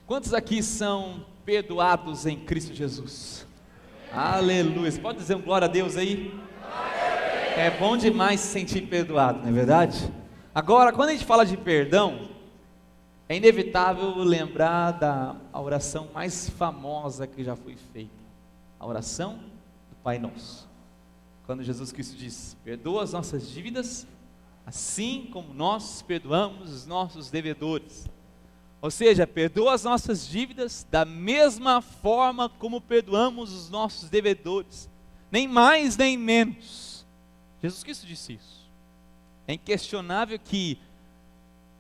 Quantos aqui são perdoados em Cristo Jesus? Aleluia. Você pode dizer um glória a Deus aí? É bom demais se sentir perdoado, não é verdade? Agora, quando a gente fala de perdão, é inevitável lembrar da oração mais famosa que já foi feita, a oração do Pai Nosso. Quando Jesus Cristo diz: perdoa as nossas dívidas, assim como nós perdoamos os nossos devedores. Ou seja, perdoa as nossas dívidas da mesma forma como perdoamos os nossos devedores, nem mais nem menos. Jesus Cristo disse isso. É inquestionável que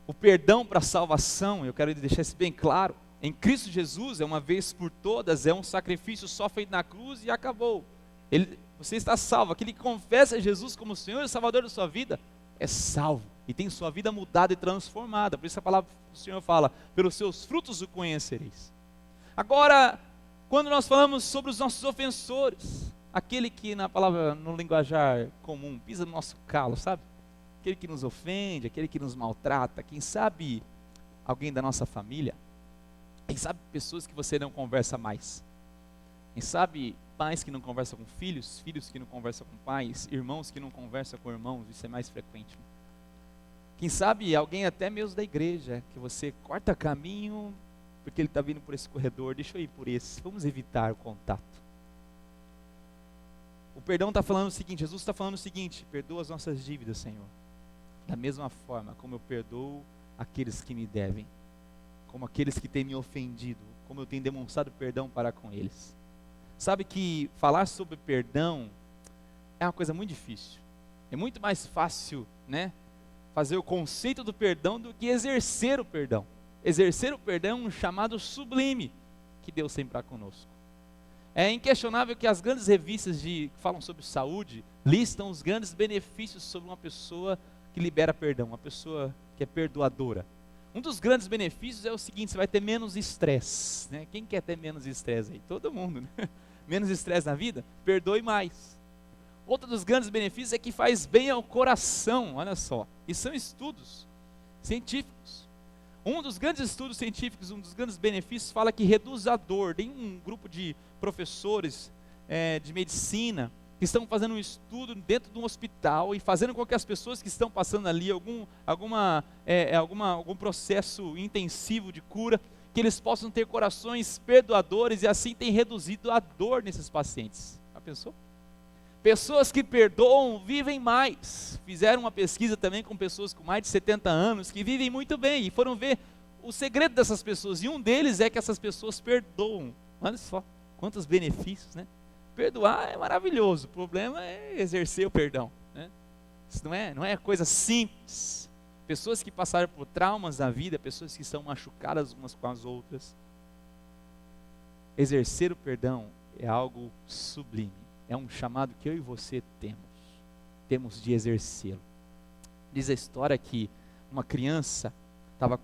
o perdão para a salvação, eu quero deixar isso bem claro, em Cristo Jesus é uma vez por todas, é um sacrifício só feito na cruz e acabou. Você está salvo. Aquele que confessa Jesus como Senhor e Salvador da sua vida é salvo e tem sua vida mudada e transformada. Por isso a palavra do Senhor fala: pelos seus frutos o conhecereis. Agora, quando nós falamos sobre os nossos ofensores, aquele que na palavra, no linguajar comum, pisa no nosso calo, sabe? Aquele que nos ofende, aquele que nos maltrata, quem sabe alguém da nossa família, quem sabe pessoas que você não conversa mais, quem sabe pais que não conversam com filhos, filhos que não conversam com pais, irmãos que não conversam com irmãos, isso é mais frequente. Quem sabe alguém até mesmo da igreja, que você corta caminho, porque ele está vindo por esse corredor, deixa eu ir por esse, vamos evitar o contato. O perdão está falando o seguinte, Jesus está falando o seguinte: perdoa as nossas dívidas, Senhor, da mesma forma como eu perdoo aqueles que me devem, como aqueles que têm me ofendido, como eu tenho demonstrado perdão para com eles. Sabe que falar sobre perdão é uma coisa muito difícil. É muito mais fácil, né, fazer o conceito do perdão do que exercer o perdão. Exercer o perdão é um chamado sublime que Deus tem para conosco. É inquestionável que as grandes revistas que falam sobre saúde listam os grandes benefícios sobre uma pessoa que libera perdão, uma pessoa que é perdoadora. Um dos grandes benefícios é o seguinte: você vai ter menos estresse, né? Quem quer ter menos estresse aí? Todo mundo, né? Menos estresse na vida, perdoe mais. Outro dos grandes benefícios é que faz bem ao coração, olha só, e são estudos científicos. Um dos grandes estudos científicos, um dos grandes benefícios, fala que reduz a dor. Tem um grupo de professores de medicina que estão fazendo um estudo dentro de um hospital e fazendo com que as pessoas que estão passando ali algum processo intensivo de cura, que eles possam ter corações perdoadores, e assim tem reduzido a dor nesses pacientes. Já pensou? Pessoas que perdoam vivem mais. Fizeram uma pesquisa também com pessoas com mais de 70 anos que vivem muito bem, e foram ver o segredo dessas pessoas, e um deles é que essas pessoas perdoam. Olha só quantos benefícios, né? Perdoar é maravilhoso, o problema é exercer o perdão, né? Isso não é coisa simples. Pessoas que passaram por traumas na vida, pessoas que estão machucadas umas com as outras, exercer o perdão é algo sublime. É um chamado que eu e você temos de exercê-lo. Diz a história que uma criança estava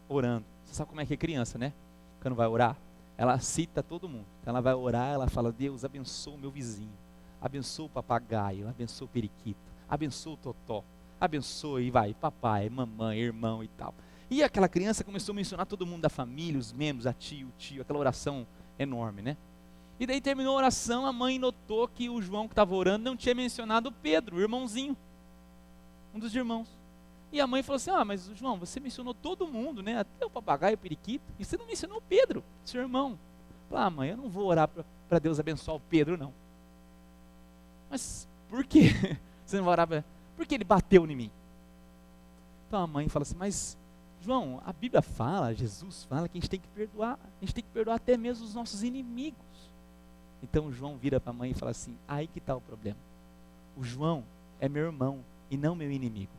orando. Você sabe como é que é criança, né? Quando vai orar, ela cita todo mundo. Então ela vai orar, ela fala: Deus, abençoa o meu vizinho, abençoa o papagaio, abençoa o periquito, abençoa o totó, abençoa, e vai, papai, mamãe, irmão e tal. E aquela criança começou a mencionar todo mundo da família, os membros, a tia, o tio, aquela oração enorme, né? E daí terminou a oração, a mãe notou que o João que estava orando não tinha mencionado o Pedro, o irmãozinho, um dos irmãos. E a mãe falou assim: mas João, você mencionou todo mundo, né? Até o papagaio, o periquito, e você não mencionou o Pedro, seu irmão. Falei: mãe, eu não vou orar para Deus abençoar o Pedro, não. Mas por quê? Você não vai orar para... Porque ele bateu em mim. Então a mãe fala assim: mas João, a Bíblia fala, Jesus fala que a gente tem que perdoar. A gente tem que perdoar até mesmo os nossos inimigos. Então João vira para a mãe e fala assim: aí que está o problema. O João é meu irmão e não meu inimigo.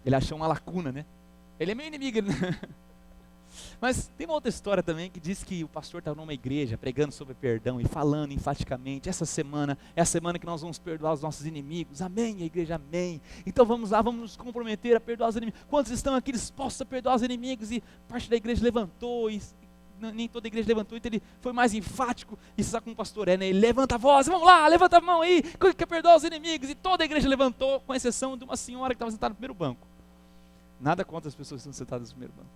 Ele achou uma lacuna, né? Ele é meu inimigo. Mas tem uma outra história também que diz que o pastor estava numa igreja pregando sobre perdão e falando enfaticamente: essa semana é a semana que nós vamos perdoar os nossos inimigos. Amém, a igreja, amém. Então vamos lá, vamos nos comprometer a perdoar os inimigos. Quantos estão aqui dispostos a perdoar os inimigos? E parte da igreja levantou, e nem toda a igreja levantou, então ele foi mais enfático. E você sabe como o pastor é, né? Ele levanta a voz: vamos lá, levanta a mão aí, que quer perdoar os inimigos. E toda a igreja levantou, com exceção de uma senhora que estava sentada no primeiro banco. Nada contra as pessoas que estão sentadas no primeiro banco.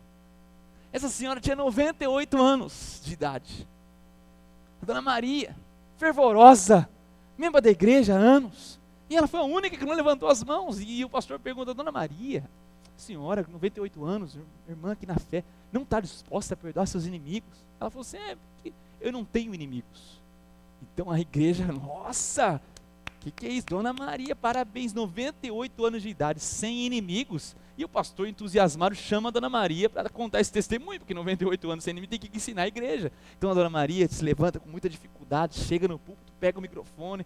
Essa senhora tinha 98 anos de idade. A Dona Maria, fervorosa, membro da igreja há anos. E ela foi a única que não levantou as mãos. E o pastor pergunta: Dona Maria, senhora, 98 anos, irmã aqui na fé, não está disposta a perdoar seus inimigos? Ela falou assim: porque eu não tenho inimigos. Então a igreja, nossa, que é isso? Dona Maria, parabéns, 98 anos de idade, sem inimigos. E o pastor entusiasmado chama a Dona Maria para contar esse testemunho, porque 98 anos sem inimigo tem que ensinar a igreja. Então a Dona Maria se levanta com muita dificuldade, chega no púlpito, pega o microfone,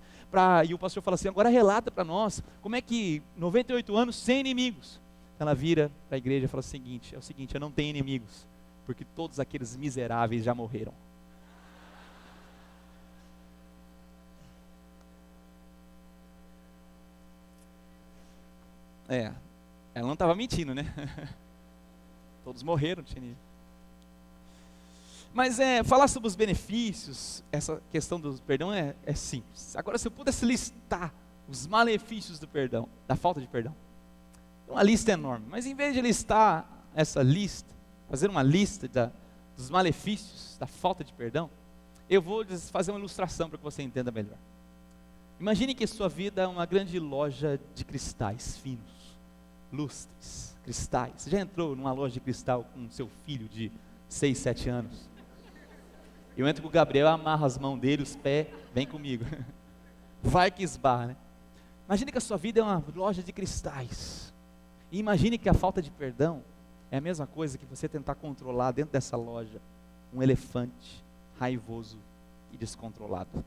e o pastor fala assim: agora relata para nós, como é que 98 anos sem inimigos? Ela vira para a igreja e fala é o seguinte, eu não tenho inimigos, porque todos aqueles miseráveis já morreram. Ela não estava mentindo, né? Todos morreram, Tini. Mas falar sobre os benefícios, essa questão do perdão é simples. Agora, se eu pudesse listar os malefícios do perdão, da falta de perdão, uma lista enorme, mas em vez de listar essa lista, fazer uma lista dos malefícios da falta de perdão, eu vou fazer uma ilustração para que você entenda melhor. Imagine que sua vida é uma grande loja de cristais finos, lustres, cristais. Você já entrou numa loja de cristal com seu filho de 6, 7 anos? Eu entro com o Gabriel, amarro as mãos dele, os pés, vem comigo. Vai que esbarra, né? Imagine que a sua vida é uma loja de cristais. E imagine que a falta de perdão é a mesma coisa que você tentar controlar dentro dessa loja um elefante raivoso e descontrolado.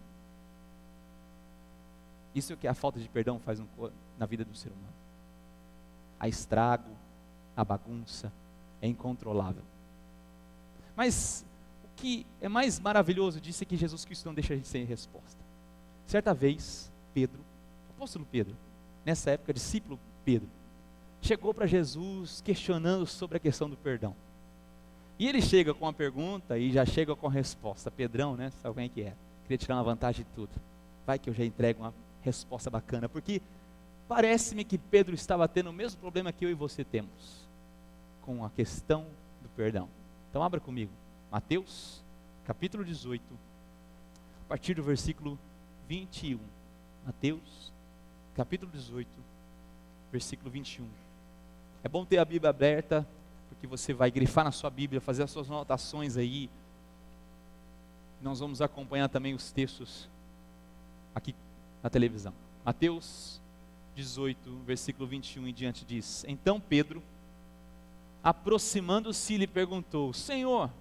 Isso é o que a falta de perdão faz na vida do ser humano. A estrago, a bagunça, é incontrolável. Mas o que é mais maravilhoso disso é que Jesus Cristo não deixa a gente sem resposta. Certa vez, Pedro, o apóstolo Pedro, nessa época, discípulo Pedro, chegou para Jesus questionando sobre a questão do perdão. E ele chega com a pergunta e já chega com a resposta. Pedrão, né? Sabe quem é que é? Queria tirar uma vantagem de tudo. Vai que eu já entrego uma resposta bacana, porque parece-me que Pedro estava tendo o mesmo problema que eu e você temos, com a questão do perdão. Então abra comigo, Mateus, capítulo 18, a partir do versículo 21. Mateus, capítulo 18, versículo 21. É bom ter a Bíblia aberta, porque você vai grifar na sua Bíblia, fazer as suas anotações aí. Nós vamos acompanhar também os textos aqui na televisão. Mateus 18, versículo 21 em diante diz: Então Pedro, aproximando-se, lhe perguntou, Senhor,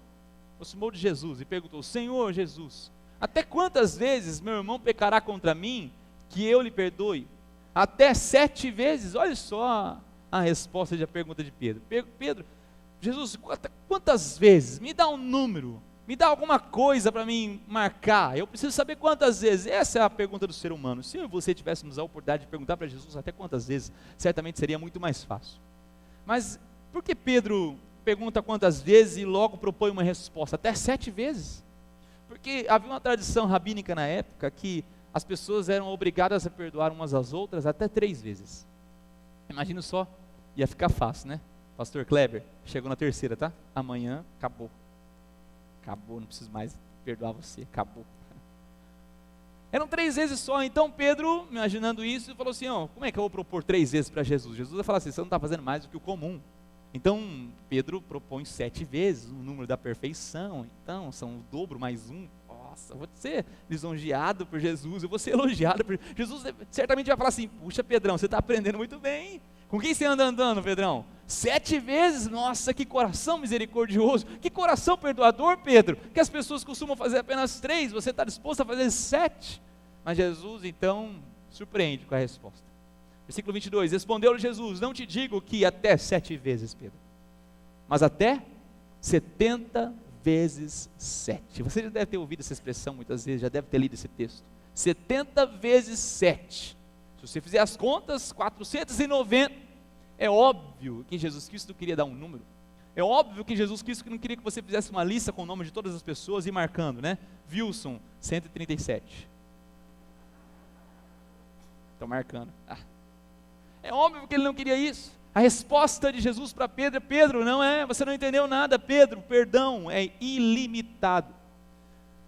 aproximou de Jesus e perguntou, Senhor Jesus, até quantas vezes meu irmão pecará contra mim, que eu lhe perdoe? Até 7 vezes? Olha só a resposta da pergunta de Pedro. Pedro, Jesus, quantas vezes? Me dá um número, me dá alguma coisa para mim marcar, eu preciso saber quantas vezes. Essa é a pergunta do ser humano. Se eu e você tivéssemos a oportunidade de perguntar para Jesus até quantas vezes, certamente seria muito mais fácil. Mas por que Pedro pergunta quantas vezes e logo propõe uma resposta? Até 7 vezes. Porque havia uma tradição rabínica na época que as pessoas eram obrigadas a perdoar umas às outras até 3 vezes. Imagina só, ia ficar fácil, né? Pastor Kleber, chegou na 3ª, tá? Amanhã, acabou. Acabou, não preciso mais perdoar você, acabou. Eram 3 vezes só, então Pedro, imaginando isso, falou assim, como é que eu vou propor 3 vezes para Jesus? Jesus vai falar assim, você não está fazendo mais do que o comum. Então, Pedro propõe 7 vezes, o número da perfeição, então, são o dobro mais 1. Nossa, eu vou ser lisonjeado por Jesus, eu vou ser elogiado por Jesus. Certamente vai falar assim, puxa Pedrão, você está aprendendo muito bem. Com quem você anda andando, Pedrão? 7 vezes, nossa, que coração misericordioso, que coração perdoador, Pedro, que as pessoas costumam fazer apenas 3, você está disposto a fazer 7? Mas Jesus, então, surpreende com a resposta. Versículo 22, respondeu-lhe Jesus, não te digo que até 7 vezes, Pedro, mas até 70 vezes 7. Você já deve ter ouvido essa expressão muitas vezes, já deve ter lido esse texto. 70 vezes 7. Se você fizer as contas, 490. É óbvio que Jesus Cristo queria dar um número. É óbvio que Jesus Cristo não queria que você fizesse uma lista com o nome de todas as pessoas e marcando, né? Wilson, 137. Estou marcando. É óbvio que ele não queria isso. A resposta de Jesus para Pedro é: Pedro, você não entendeu nada, Pedro, o perdão é ilimitado.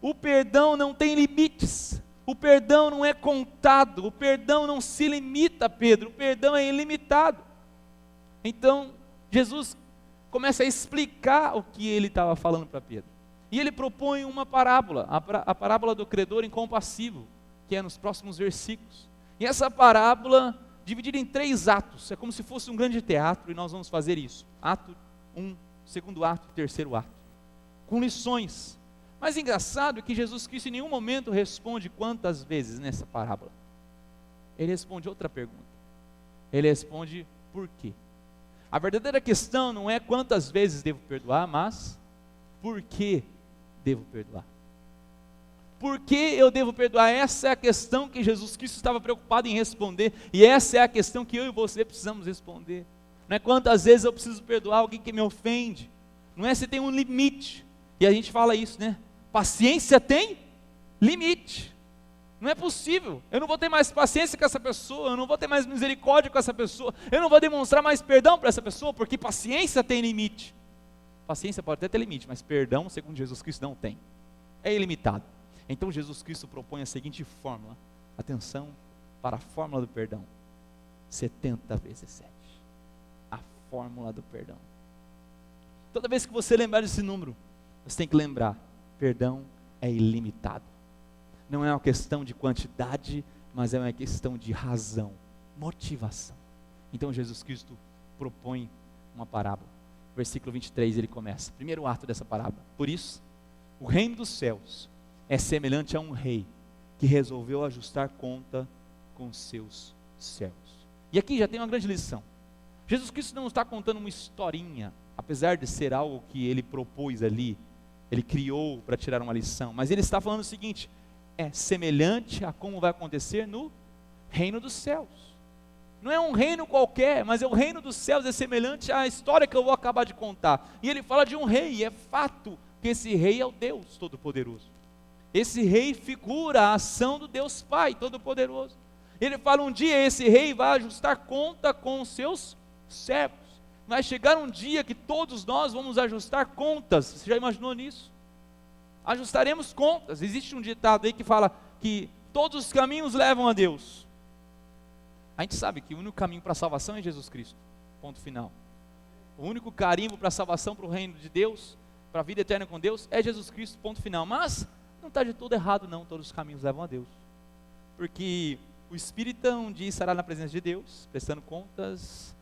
O perdão não tem limites, o perdão não é contado, o perdão não se limita, Pedro, o perdão é ilimitado. Então, Jesus começa a explicar o que ele estava falando para Pedro. E ele propõe uma parábola, a parábola do credor incompassivo, que é nos próximos versículos. E essa parábola, dividida em 3 atos, é como se fosse um grande teatro, e nós vamos fazer isso. Ato 1, segundo ato e 3º ato, com lições. Mas engraçado é que Jesus Cristo em nenhum momento responde quantas vezes nessa parábola. Ele responde outra pergunta. Ele responde por quê. A verdadeira questão não é quantas vezes devo perdoar, mas por que devo perdoar. Por que eu devo perdoar? Essa é a questão que Jesus Cristo estava preocupado em responder, e essa é a questão que eu e você precisamos responder. Não é quantas vezes eu preciso perdoar alguém que me ofende, não é se tem um limite, e a gente fala isso, né? Paciência tem limite. Não é possível, eu não vou ter mais paciência com essa pessoa, eu não vou ter mais misericórdia com essa pessoa, eu não vou demonstrar mais perdão para essa pessoa, porque paciência tem limite. Paciência pode até ter limite, mas perdão, segundo Jesus Cristo, não tem, é ilimitado. Então Jesus Cristo propõe a seguinte fórmula, atenção para a fórmula do perdão: 70 vezes 7, a fórmula do perdão. Toda vez que você lembrar desse número, você tem que lembrar, perdão é ilimitado. Não é uma questão de quantidade, mas é uma questão de razão, motivação. Então Jesus Cristo propõe uma parábola. Versículo 23 ele começa, primeiro ato dessa parábola. Por isso, o reino dos céus é semelhante a um rei que resolveu ajustar conta com seus servos. E aqui já tem uma grande lição. Jesus Cristo não está contando uma historinha, apesar de ser algo que ele propôs ali, ele criou para tirar uma lição, mas ele está falando o seguinte: é semelhante a como vai acontecer no reino dos céus. Não é um reino qualquer, mas é o reino dos céus, é semelhante à história que eu vou acabar de contar. E ele fala de um rei, e é fato que esse rei é o Deus Todo-Poderoso. Esse rei figura a ação do Deus Pai Todo-Poderoso. Ele fala: um dia esse rei vai ajustar conta com os seus servos. Vai chegar um dia que todos nós vamos ajustar contas. Você já imaginou nisso? Ajustaremos contas. Existe um ditado aí que fala que todos os caminhos levam a Deus. A gente sabe que o único caminho para a salvação é Jesus Cristo, ponto final. O único carimbo para a salvação, para o reino de Deus, para a vida eterna com Deus, é Jesus Cristo, ponto final. Mas não está de todo errado não, todos os caminhos levam a Deus. Porque o espírita um dia estará na presença de Deus, prestando contas.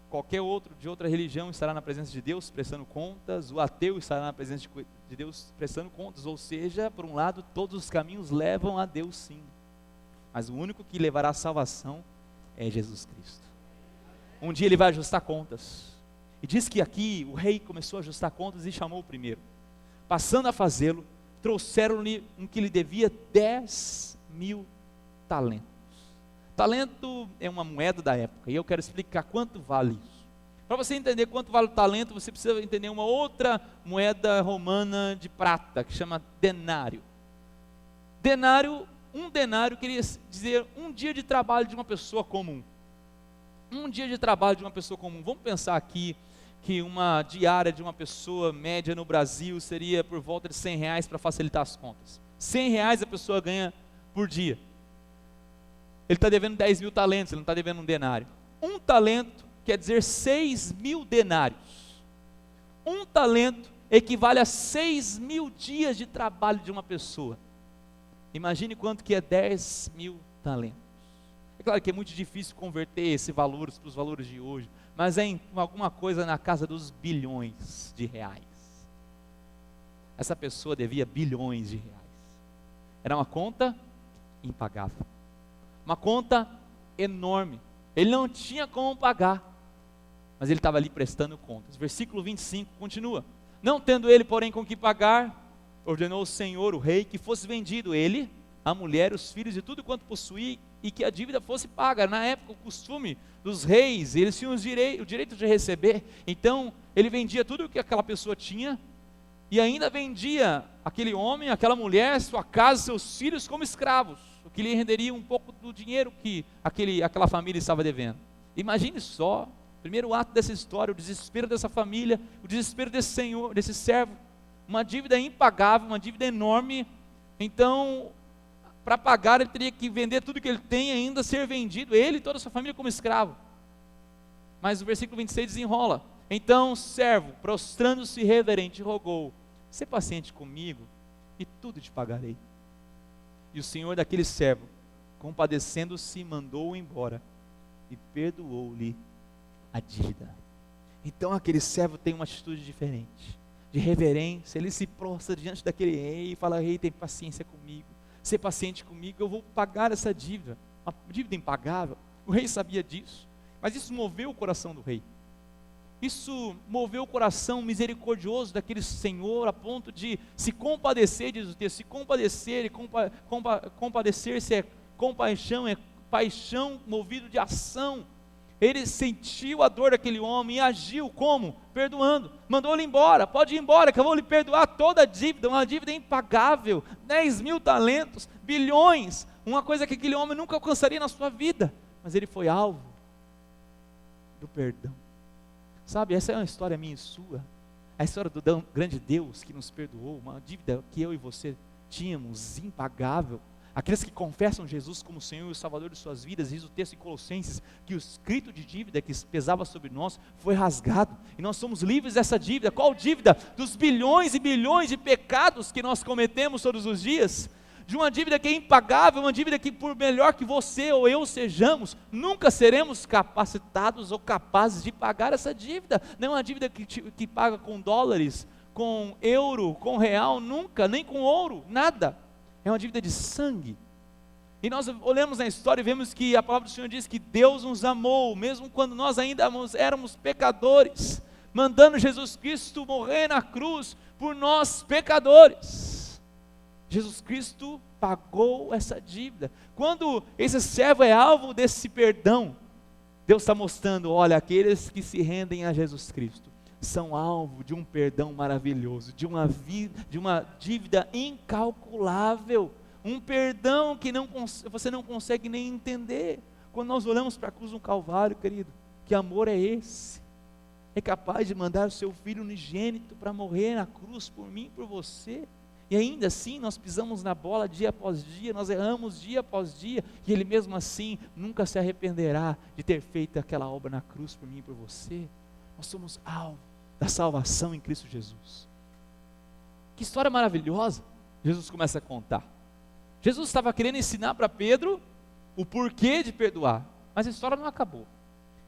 Qualquer outro de outra religião estará na presença de Deus prestando contas, o ateu estará na presença de Deus prestando contas, ou seja, por um lado, todos os caminhos levam a Deus sim, mas o único que levará a salvação é Jesus Cristo. Um dia ele vai ajustar contas, e diz que aqui o rei começou a ajustar contas e chamou o primeiro. Passando a fazê-lo, trouxeram-lhe um que lhe devia 10.000 talentos. Talento é uma moeda da época, e eu quero explicar quanto vale isso. Para você entender quanto vale o talento, você precisa entender uma outra moeda romana de prata, que chama denário. Um denário queria dizer um dia de trabalho de uma pessoa comum. Um dia de trabalho de uma pessoa comum. Vamos pensar aqui que uma diária de uma pessoa média no Brasil seria por volta de R$100 para facilitar as contas. R$100 a pessoa ganha por dia. Ele está devendo 10.000 talentos, ele não está devendo um denário. Um talento quer dizer 6.000 denários. Um talento equivale a 6.000 dias de trabalho de uma pessoa. Imagine quanto que é 10.000 talentos. É claro que é muito difícil converter esse valor para os valores de hoje, mas é em alguma coisa na casa dos bilhões de reais. Essa pessoa devia bilhões de reais. Era uma conta impagável. Uma conta enorme. Ele não tinha como pagar, mas ele estava ali prestando contas. Versículo 25 continua: não tendo ele, porém, com que pagar, ordenou o Senhor, o rei, que fosse vendido ele, a mulher, os filhos e tudo quanto possuía, e que a dívida fosse paga. Na época, o costume dos reis, eles tinham o direito de receber. Então ele vendia tudo o que aquela pessoa tinha, e ainda vendia aquele homem, aquela mulher, sua casa, seus filhos como escravos, o que lhe renderia um pouco do dinheiro que aquela família estava devendo. Imagine só, Primeiro ato dessa história, o desespero dessa família, o desespero desse senhor, desse servo, uma dívida impagável, uma dívida enorme. Então, para pagar, ele teria que vender tudo que ele tem e ainda ser vendido, ele e toda a sua família como escravo. Mas o versículo 26 desenrola. Então o servo, prostrando-se reverente, rogou: sê paciente comigo e tudo te pagarei. E o senhor daquele servo, compadecendo-se, mandou-o embora e perdoou-lhe a dívida. Então aquele servo tem uma atitude diferente, de reverência. Ele se prostra diante daquele rei e fala: rei, tem paciência comigo, ser paciente comigo, eu vou pagar essa dívida, uma dívida impagável. O rei sabia disso, mas isso moveu o coração do rei. Isso moveu o coração misericordioso daquele senhor a ponto de se compadecer, diz o texto, se compadecer, e compadecer-se é compaixão, é paixão movido de ação. Ele sentiu a dor daquele homem e agiu como? Perdoando, mandou ele embora, pode ir embora que eu vou lhe perdoar toda a dívida, uma dívida impagável, 10.000 talentos, bilhões, uma coisa que aquele homem nunca alcançaria na sua vida, mas ele foi alvo do perdão. Sabe, essa é uma história minha e sua, a história do grande Deus que nos perdoou, uma dívida que eu e você tínhamos, impagável. Aqueles que confessam Jesus como Senhor e Salvador de suas vidas, diz o texto em Colossenses, que o escrito de dívida que pesava sobre nós foi rasgado, e nós somos livres dessa dívida. Qual dívida? Dos bilhões e bilhões de pecados que nós cometemos todos os dias, de uma dívida que é impagável, uma dívida que por melhor que você ou eu sejamos, nunca seremos capacitados ou capazes de pagar essa dívida. Não é uma dívida que paga com dólares, com euro, com real, nunca, nem com ouro, nada. É uma dívida de sangue. E nós olhamos na história e vemos que a palavra do Senhor diz que Deus nos amou, mesmo quando nós ainda éramos pecadores, mandando Jesus Cristo morrer na cruz por nós pecadores. Jesus Cristo pagou essa dívida. Quando esse servo é alvo desse perdão, Deus está mostrando: olha, aqueles que se rendem a Jesus Cristo são alvo de um perdão maravilhoso, de uma dívida incalculável, um perdão que você não consegue nem entender. Quando nós olhamos para a cruz do Calvário, querido, que amor é esse? É capaz de mandar o seu Filho unigênito para morrer na cruz por mim e por você, e ainda assim nós pisamos na bola dia após dia, nós erramos dia após dia, e Ele mesmo assim nunca se arrependerá de ter feito aquela obra na cruz por mim e por você. Nós somos alvo da salvação em Cristo Jesus. Que história maravilhosa! Jesus começa a contar. Jesus estava querendo ensinar para Pedro o porquê de perdoar, mas a história não acabou.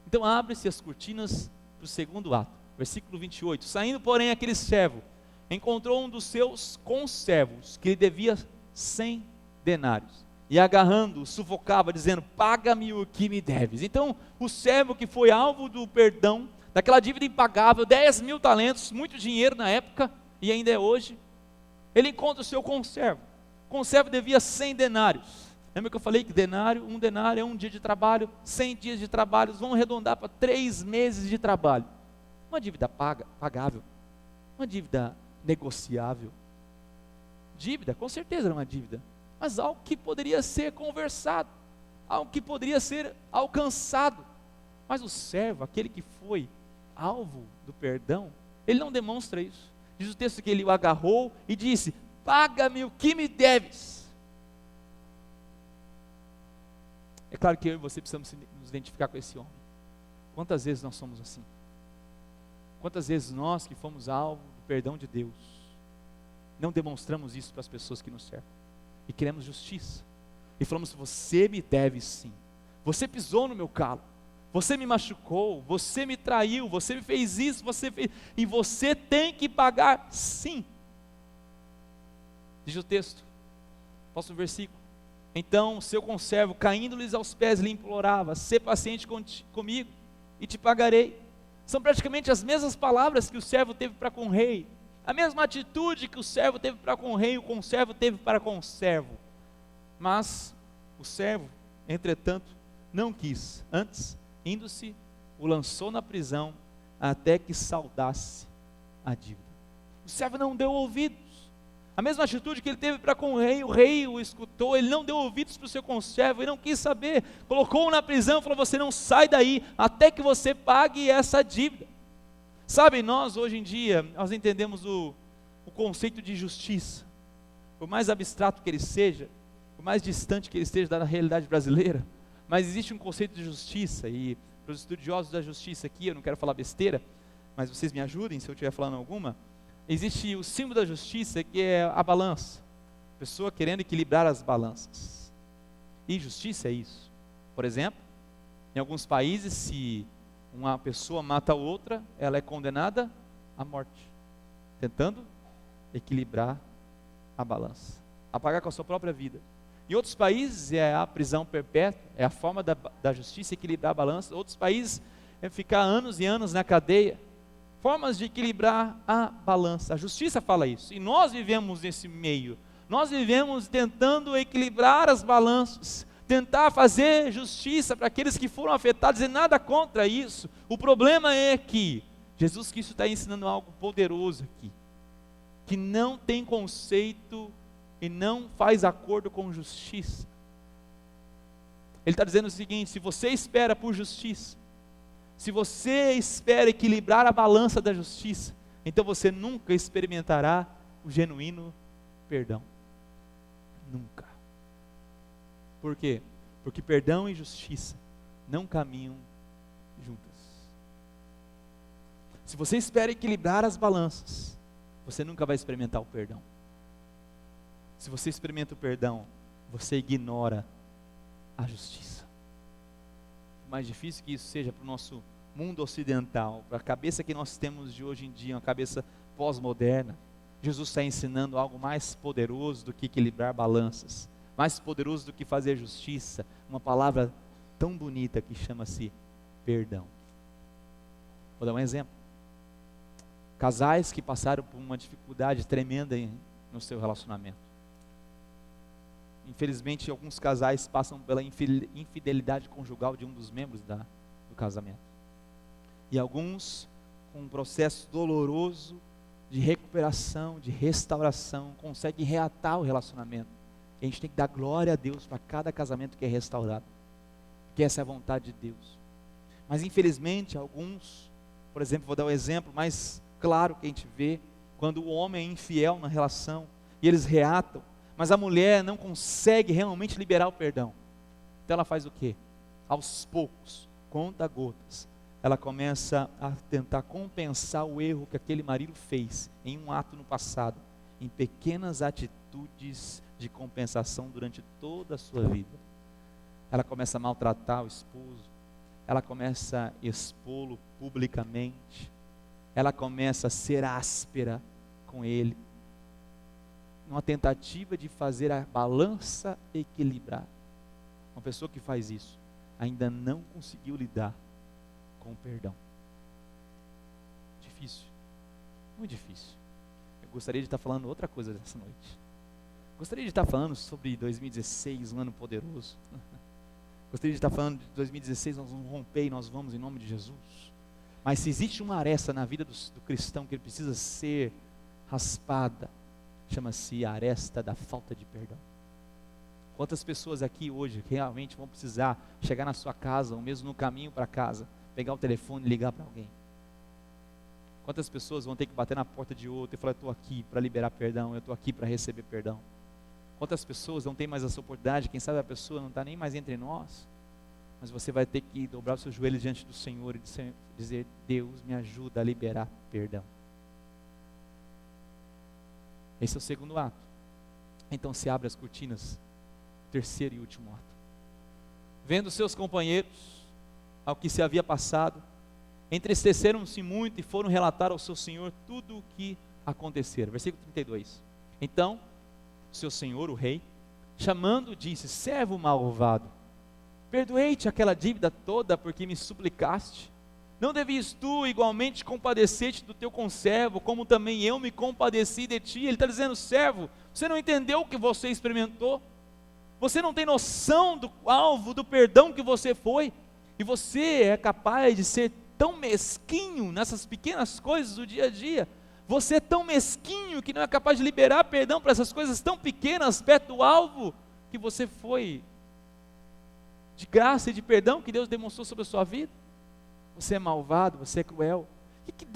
Então abre-se as cortinas para o segundo ato, versículo 28. Saindo, porém, aquele servo encontrou um dos seus conservos, que lhe devia 100 denários, e agarrando-o, sufocava, dizendo: paga-me o que me deves. Então o servo que foi alvo do perdão, daquela dívida impagável, 10.000 talentos, muito dinheiro na época, e ainda é hoje, ele encontra o seu conservo. O conservo devia 100 denários. Lembra que eu falei que um denário é um dia de trabalho, 100 dias de trabalho, vão arredondar para 3 meses de trabalho. Uma dívida pagável, uma dívida negociável. Dívida, com certeza era uma dívida, mas algo que poderia ser conversado, algo que poderia ser alcançado. Mas o servo, aquele que foi alvo do perdão, ele não demonstra isso. Diz o texto que ele o agarrou e disse: paga-me o que me deves. É claro que eu e você precisamos nos identificar com esse homem. Quantas vezes nós somos assim? Quantas vezes nós que fomos alvo do perdão de Deus, não demonstramos isso para as pessoas que nos cercam, e queremos justiça, e falamos: você me deve sim, você pisou no meu calo, você me machucou, você me traiu, você me fez isso, e você tem que pagar sim. Diz o texto, próximo versículo: então o seu conservo, caindo-lhes aos pés, lhe implorava: sê paciente comigo e te pagarei. São praticamente as mesmas palavras que o servo teve para com o rei, a mesma atitude que o servo teve para com o rei, o conservo teve para com o servo. Mas o servo, entretanto, não quis. Antes, indo-se, o lançou na prisão até que saldasse a dívida. O servo não deu ouvidos. A mesma atitude que ele teve para com o rei o escutou, ele não deu ouvidos para o seu conservo, ele não quis saber, colocou-o na prisão e falou: você não sai daí até que você pague essa dívida. Sabe, nós hoje em dia, nós entendemos o conceito de justiça, por mais abstrato que ele seja, por mais distante que ele esteja da realidade brasileira, mas existe um conceito de justiça, e para os estudiosos da justiça aqui, eu não quero falar besteira, mas vocês me ajudem se eu estiver falando alguma. Existe o símbolo da justiça, que é a balança, a pessoa querendo equilibrar as balanças, e justiça é isso. Por exemplo, em alguns países, se uma pessoa mata outra, ela é condenada à morte, tentando equilibrar a balança, apagar com a sua própria vida. Em outros países é a prisão perpétua, é a forma da justiça equilibrar a balança. Outros países é ficar anos e anos na cadeia. Formas de equilibrar a balança. A justiça fala isso, e nós vivemos nesse meio. Nós vivemos tentando equilibrar as balanças, tentar fazer justiça para aqueles que foram afetados, e nada contra isso. O problema é que Jesus Cristo está ensinando algo poderoso aqui, que não tem conceito e não faz acordo com justiça. Ele está dizendo o seguinte: se você espera por justiça, se você espera equilibrar a balança da justiça, então você nunca experimentará o genuíno perdão. Nunca. Por quê? Porque perdão e justiça não caminham juntas. Se você espera equilibrar as balanças, você nunca vai experimentar o perdão. Se você experimenta o perdão, você ignora a justiça. Por mais difícil que isso seja para o nosso mundo ocidental, para a cabeça que nós temos de hoje em dia, uma cabeça pós-moderna, Jesus está ensinando algo mais poderoso do que equilibrar balanças, mais poderoso do que fazer justiça, uma palavra tão bonita que chama-se perdão. Vou dar um exemplo. Casais que passaram por uma dificuldade tremenda no seu relacionamento. Infelizmente, alguns casais passam pela infidelidade conjugal de um dos membros do casamento. E alguns, com um processo doloroso de recuperação, de restauração, conseguem reatar o relacionamento. E a gente tem que dar glória a Deus para cada casamento que é restaurado, porque essa é a vontade de Deus. Mas infelizmente, alguns, por exemplo, vou dar um exemplo mais claro que a gente vê, quando o homem é infiel na relação, e eles reatam, mas a mulher não consegue realmente liberar o perdão. Então ela faz o quê? Aos poucos, conta-gotas, ela começa a tentar compensar o erro que aquele marido fez em um ato no passado, em pequenas atitudes de compensação durante toda a sua vida. Ela começa a maltratar o esposo, ela começa a expô-lo publicamente, ela começa a ser áspera com ele, numa tentativa de fazer a balança equilibrar. Uma pessoa que faz isso ainda não conseguiu lidar com o perdão. Difícil, muito difícil. Eu gostaria de estar falando outra coisa dessa noite. Gostaria de estar falando sobre 2016, um ano poderoso. Gostaria de estar falando de 2016, nós vamos romper e nós vamos em nome de Jesus. Mas se existe uma aresta na vida do cristão que ele precisa ser raspada, chama-se a aresta da falta de perdão. Quantas pessoas aqui hoje realmente vão precisar chegar na sua casa, ou mesmo no caminho para casa, pegar o telefone e ligar para alguém? Quantas pessoas vão ter que bater na porta de outro e falar: eu estou aqui para liberar perdão, eu estou aqui para receber perdão? Quantas pessoas não têm mais essa oportunidade? Quem sabe a pessoa não está nem mais entre nós, mas você vai ter que dobrar os seus joelhos diante do Senhor e dizer: Deus, me ajuda a liberar perdão. Esse é o segundo ato. Então se abre as cortinas, terceiro e último ato. Vendo seus companheiros ao que se havia passado, entristeceram-se muito e foram relatar ao seu senhor tudo o que acontecera. Versículo 32. Então, o seu senhor, o rei, chamando, disse: servo malvado, perdoei-te aquela dívida toda porque me suplicaste. Não devias tu igualmente compadecer-te do teu conservo, como também eu me compadeci de ti? Ele está dizendo: servo, você não entendeu o que você experimentou? Você não tem noção do alvo, do perdão que você foi? E você é capaz de ser tão mesquinho nessas pequenas coisas do dia a dia? você é tão mesquinho que não é capaz de liberar perdão para essas coisas tão pequenas, perto do alvo, que você foi de graça e de perdão que Deus demonstrou sobre a sua vida? Você é malvado, você é cruel. O que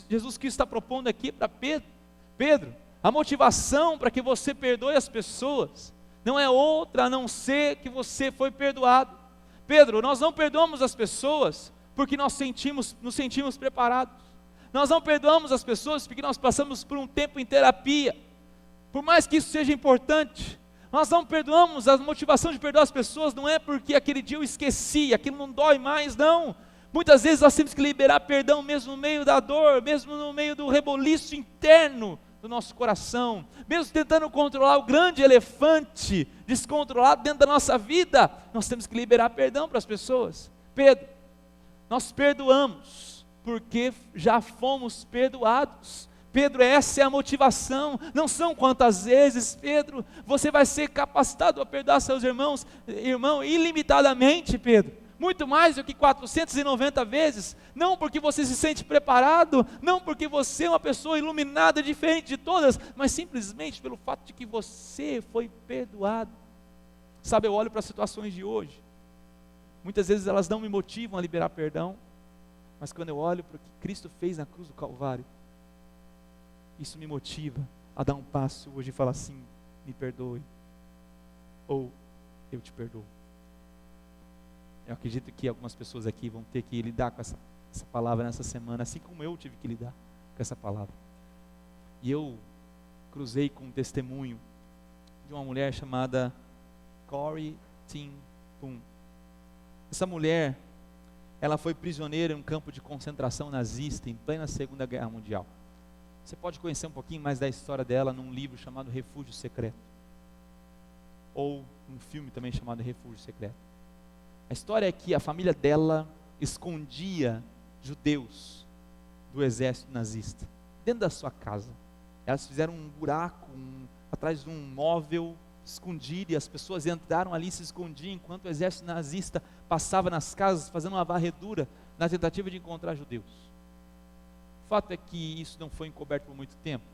Jesus Cristo está propondo aqui para Pedro? Pedro, a motivação para que você perdoe as pessoas não é outra a não ser que você foi perdoado. Pedro, nós não perdoamos as pessoas porque nos sentimos preparados. Nós não perdoamos as pessoas porque nós passamos por um tempo em terapia. Por mais que isso seja importante, nós não perdoamos, a motivação de perdoar as pessoas não é porque aquele dia eu esqueci, aquilo não dói mais, não. Muitas vezes nós temos que liberar perdão mesmo no meio da dor, mesmo no meio do reboliço interno do nosso coração, mesmo tentando controlar o grande elefante descontrolado dentro da nossa vida, nós temos que liberar perdão para as pessoas. Pedro, nós perdoamos porque já fomos perdoados. Pedro, essa é a motivação, não são quantas vezes, Pedro, você vai ser capacitado a perdoar seus irmãos, ilimitadamente, Pedro. Muito mais do que 490 vezes, não porque você se sente preparado, não porque você é uma pessoa iluminada, diferente de todas, mas simplesmente pelo fato de que você foi perdoado. Sabe, eu olho para as situações de hoje, muitas vezes elas não me motivam a liberar perdão, mas quando eu olho para o que Cristo fez na cruz do Calvário, isso me motiva a dar um passo hoje e falar assim: me perdoe, ou eu te perdoo. Eu acredito que algumas pessoas aqui vão ter que lidar com essa palavra nessa semana, assim como eu tive que lidar com essa palavra. E eu cruzei com um testemunho de uma mulher chamada Corrie ten Boom. Essa mulher, ela foi prisioneira em um campo de concentração nazista em plena Segunda Guerra Mundial. Você pode conhecer um pouquinho mais da história dela num livro chamado Refúgio Secreto, ou um filme também chamado Refúgio Secreto. A história é que a família dela escondia judeus do exército nazista dentro da sua casa. Elas fizeram um buraco atrás de um móvel, escondido, e as pessoas entraram ali e se escondiam enquanto o exército nazista passava nas casas fazendo uma varredura na tentativa de encontrar judeus. O fato é que isso não foi encoberto por muito tempo.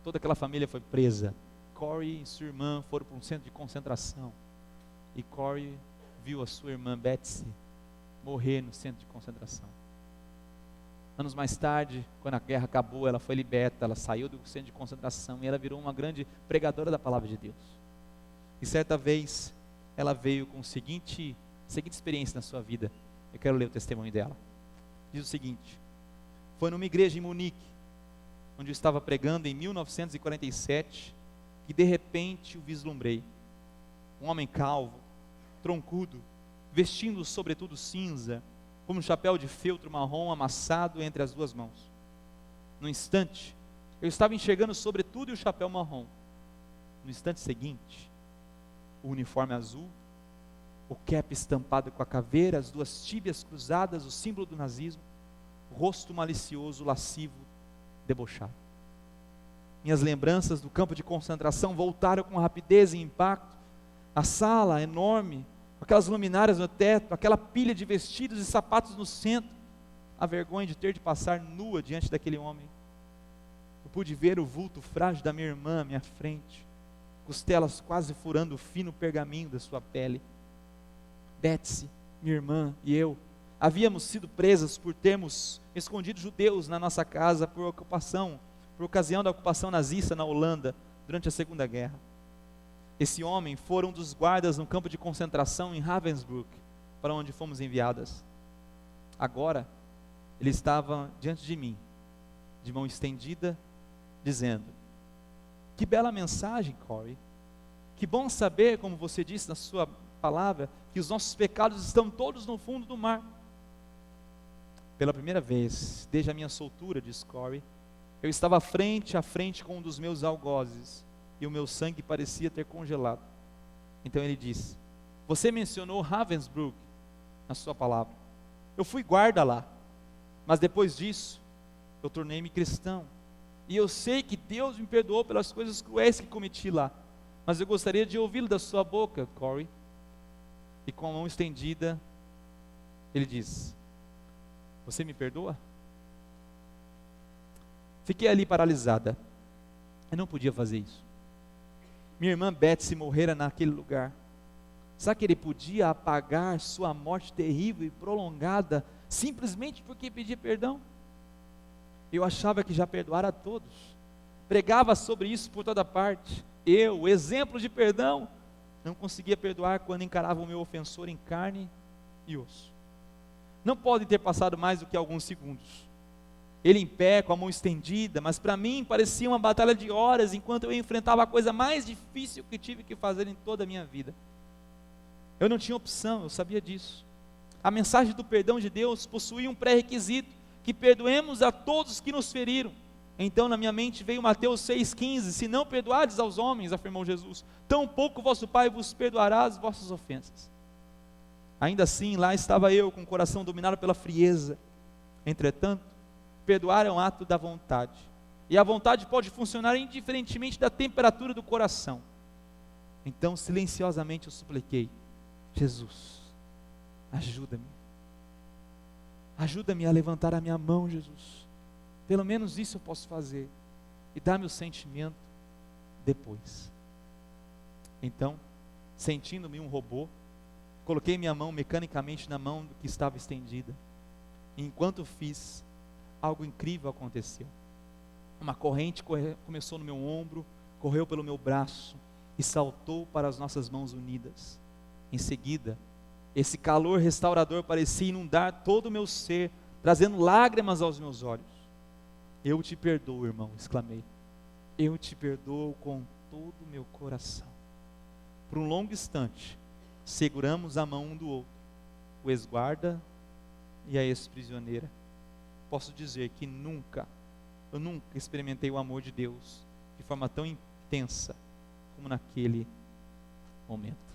Toda aquela família foi presa. Corrie e sua irmã foram para um centro de concentração, e Corrie viu a sua irmã Betsy morrer no centro de concentração. Anos mais tarde, quando a guerra acabou, ela foi liberta, ela saiu do centro de concentração e ela virou uma grande pregadora da palavra de Deus. E certa vez, ela veio com a seguinte experiência na sua vida. Eu quero ler o testemunho dela. Diz o seguinte: foi numa igreja em Munique, onde eu estava pregando em 1947, que de repente o vislumbrei. Um homem calvo, troncudo, vestindo sobretudo cinza, com um chapéu de feltro marrom amassado entre as duas mãos. No instante, eu estava enxergando sobretudo e o chapéu marrom. No instante seguinte, o uniforme azul, o cap estampado com a caveira, as duas tíbias cruzadas, o símbolo do nazismo, o rosto malicioso, lascivo, debochado. Minhas lembranças do campo de concentração voltaram com rapidez e impacto. A sala enorme, aquelas luminárias no teto, aquela pilha de vestidos e sapatos no centro, a vergonha de ter de passar nua diante daquele homem. Eu pude ver o vulto frágil da minha irmã à minha frente, costelas quase furando o fino pergaminho da sua pele. Betsy, minha irmã e eu havíamos sido presas por termos escondido judeus na nossa casa por ocasião da ocupação nazista na Holanda durante a Segunda Guerra. Esse homem foi um dos guardas no campo de concentração em Ravensbrück, para onde fomos enviadas. Agora, ele estava diante de mim, de mão estendida, dizendo: que bela mensagem, Corrie. Que bom saber, como você disse na sua palavra, que os nossos pecados estão todos no fundo do mar. Pela primeira vez, desde a minha soltura, diz Corrie, eu estava frente a frente com um dos meus algozes, e o meu sangue parecia ter congelado. Então ele disse: você mencionou Ravensbrück na sua palavra. Eu fui guarda lá, mas depois disso, eu tornei-me cristão. E eu sei que Deus me perdoou pelas coisas cruéis que cometi lá. Mas eu gostaria de ouvi-lo da sua boca, Corrie. E com a mão estendida, ele diz: você me perdoa? Fiquei ali paralisada. Eu não podia fazer isso. Minha irmã Betsy morrera naquele lugar. Será que ele podia apagar sua morte terrível e prolongada simplesmente porque pedia perdão? Eu achava que já perdoara a todos. Pregava sobre isso por toda parte. Eu, exemplo de perdão, não conseguia perdoar quando encarava o meu ofensor em carne e osso. Não pode ter passado mais do que alguns segundos. Ele em pé, com a mão estendida, mas para mim parecia uma batalha de horas, enquanto eu enfrentava a coisa mais difícil que tive que fazer em toda a minha vida. Eu não tinha opção, eu sabia disso. A mensagem do perdão de Deus possuía um pré-requisito, que perdoemos a todos que nos feriram. Então na minha mente veio Mateus 6,15, se não perdoardes aos homens, afirmou Jesus, tampouco vosso Pai vos perdoará as vossas ofensas. Ainda assim, lá estava eu, com o coração dominado pela frieza. Entretanto, perdoar é um ato da vontade, e a vontade pode funcionar indiferentemente da temperatura do coração. Então silenciosamente eu supliquei, Jesus, ajuda-me a levantar a minha mão, Jesus, pelo menos isso eu posso fazer, e dar meu sentimento depois. Então, sentindo-me um robô, coloquei minha mão mecanicamente na mão do que estava estendida, e enquanto fiz, algo incrível aconteceu. Uma corrente começou no meu ombro, correu pelo meu braço, e saltou para as nossas mãos unidas. Em seguida, esse calor restaurador parecia inundar todo o meu ser, trazendo lágrimas aos meus olhos. Eu te perdoo, irmão, exclamei. Eu te perdoo com todo o meu coração. Por um longo instante, seguramos a mão um do outro, o ex-guarda e a ex-prisioneira. Posso dizer que eu nunca experimentei o amor de Deus de forma tão intensa como naquele momento.